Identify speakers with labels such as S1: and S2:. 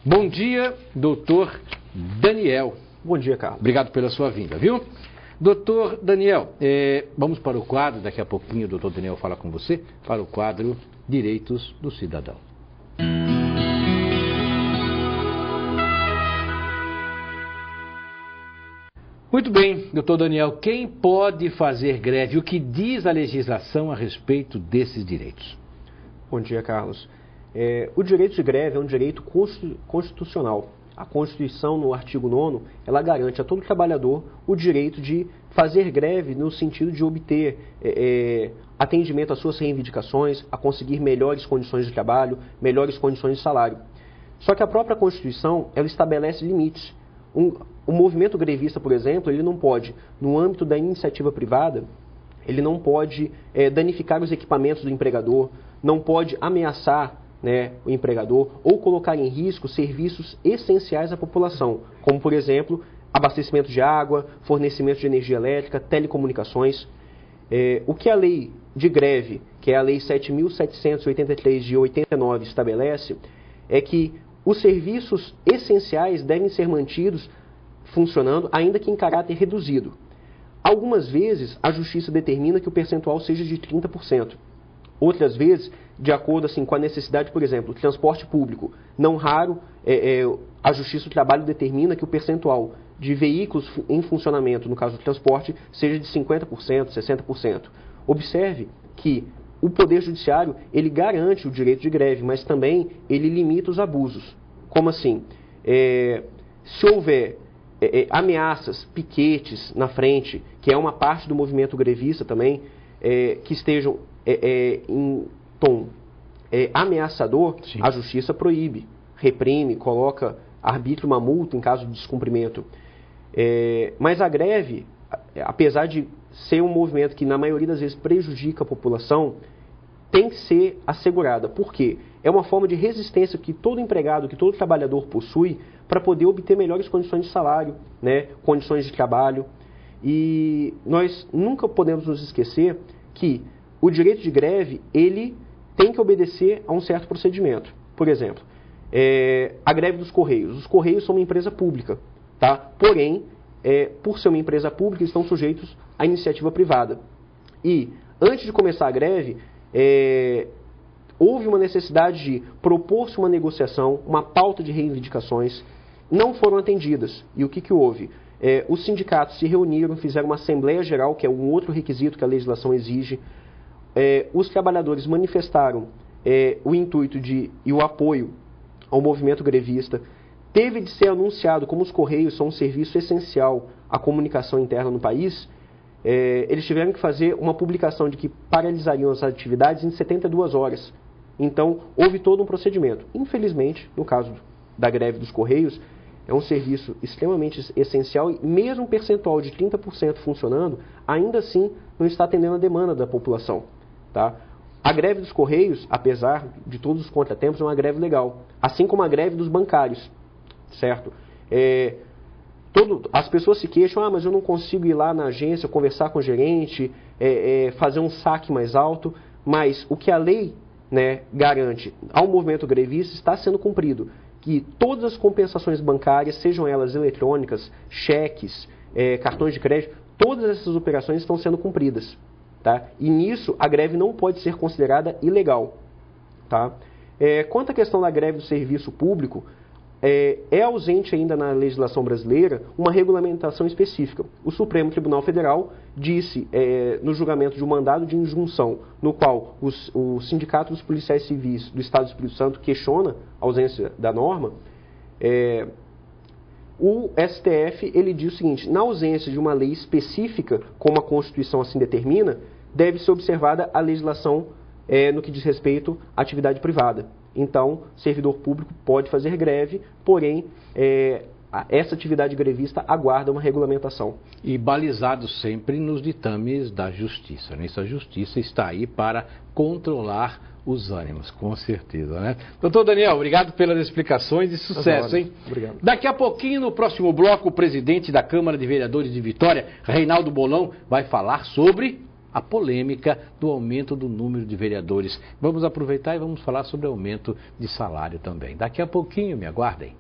S1: Bom dia, doutor Daniel.
S2: Bom dia, Carlos.
S1: Obrigado pela sua vinda, viu? Doutor Daniel, vamos para o quadro, daqui a pouquinho o doutor Daniel fala com você, para o quadro Direitos do Cidadão. Muito bem, doutor Daniel, quem pode fazer greve? O que diz a legislação a respeito desses direitos?
S2: Bom dia, Carlos. O direito de greve é um direito constitucional. A Constituição, no artigo 9º, ela garante a todo trabalhador o direito de fazer greve no sentido de obter atendimento às suas reivindicações, a conseguir melhores condições de trabalho, melhores condições de salário. Só que a própria Constituição, ela estabelece limites. O movimento grevista, por exemplo, ele não pode, no âmbito da iniciativa privada, ele não pode danificar os equipamentos do empregador, não pode ameaçar, o empregador ou colocar em risco serviços essenciais à população, como, por exemplo, abastecimento de água, fornecimento de energia elétrica, telecomunicações. O que a lei de greve, que é a Lei 7.783 de 89, estabelece, é que os serviços essenciais devem ser mantidos funcionando, ainda que em caráter reduzido. Algumas vezes, a Justiça determina que o percentual seja de 30%. Outras vezes, de acordo com a necessidade, por exemplo, transporte público. Não raro, a Justiça do Trabalho determina que o percentual de veículos em funcionamento, no caso do transporte, seja de 50%, 60%. Observe que o Poder Judiciário, ele garante o direito de greve, mas também ele limita os abusos. Como assim? Se houver ameaças, piquetes na frente, que é uma parte do movimento grevista também, que estejam em tom ameaçador, sim, a Justiça proíbe, reprime, coloca, arbitra uma multa em caso de descumprimento. Mas a greve, apesar de ser um movimento que na maioria das vezes prejudica a população, tem que ser assegurada. Por quê? É uma forma de resistência que todo empregado, que todo trabalhador possui para poder obter melhores condições de salário, condições de trabalho. E nós nunca podemos nos esquecer que o direito de greve, ele tem que obedecer a um certo procedimento. Por exemplo, a greve dos Correios. Os Correios são uma empresa pública, tá? Porém, por ser uma empresa pública, estão sujeitos à iniciativa privada. E, antes de começar a greve, houve uma necessidade de propor-se uma negociação, uma pauta de reivindicações, não foram atendidas. E o que houve? Os sindicatos se reuniram, fizeram uma Assembleia Geral, que é um outro requisito que a legislação exige. Os trabalhadores manifestaram o intuito e o apoio ao movimento grevista. Teve de ser anunciado, como os Correios são um serviço essencial à comunicação interna no país, eles tiveram que fazer uma publicação de que paralisariam as atividades em 72 horas. Então, houve todo um procedimento. Infelizmente, no caso da greve dos Correios, é um serviço extremamente essencial e mesmo um percentual de 30% funcionando, ainda assim não está atendendo a demanda da população. Tá? A greve dos Correios, apesar de todos os contratempos, é uma greve legal. Assim como a greve dos bancários, certo? As pessoas se queixam, mas eu não consigo ir lá na agência, conversar com o gerente, fazer um saque mais alto. Mas o que a lei garante ao movimento grevista está sendo cumprido. Que todas as compensações bancárias, sejam elas eletrônicas, cheques, cartões de crédito, todas essas operações estão sendo cumpridas. Tá? E nisso a greve não pode ser considerada ilegal. Tá? Quanto à questão da greve do serviço público, é ausente ainda na legislação brasileira uma regulamentação específica. O Supremo Tribunal Federal disse, no julgamento de um mandado de injunção, no qual o Sindicato dos Policiais Civis do Estado do Espírito Santo questiona a ausência da norma, o STF ele diz o seguinte: na ausência de uma lei específica, como a Constituição assim determina, deve ser observada a legislação no que diz respeito à atividade privada. Então, servidor público pode fazer greve, porém, essa atividade grevista aguarda uma regulamentação.
S1: E balizado sempre nos ditames da Justiça. Essa Justiça está aí para controlar os ânimos, com certeza, né? Doutor Daniel, obrigado pelas explicações e sucesso, hein?
S2: Obrigado.
S1: Daqui a pouquinho, no próximo bloco, o presidente da Câmara de Vereadores de Vitória, Reinaldo Bolão, vai falar sobre a polêmica do aumento do número de vereadores. Vamos aproveitar e vamos falar sobre aumento de salário também. Daqui a pouquinho, me aguardem.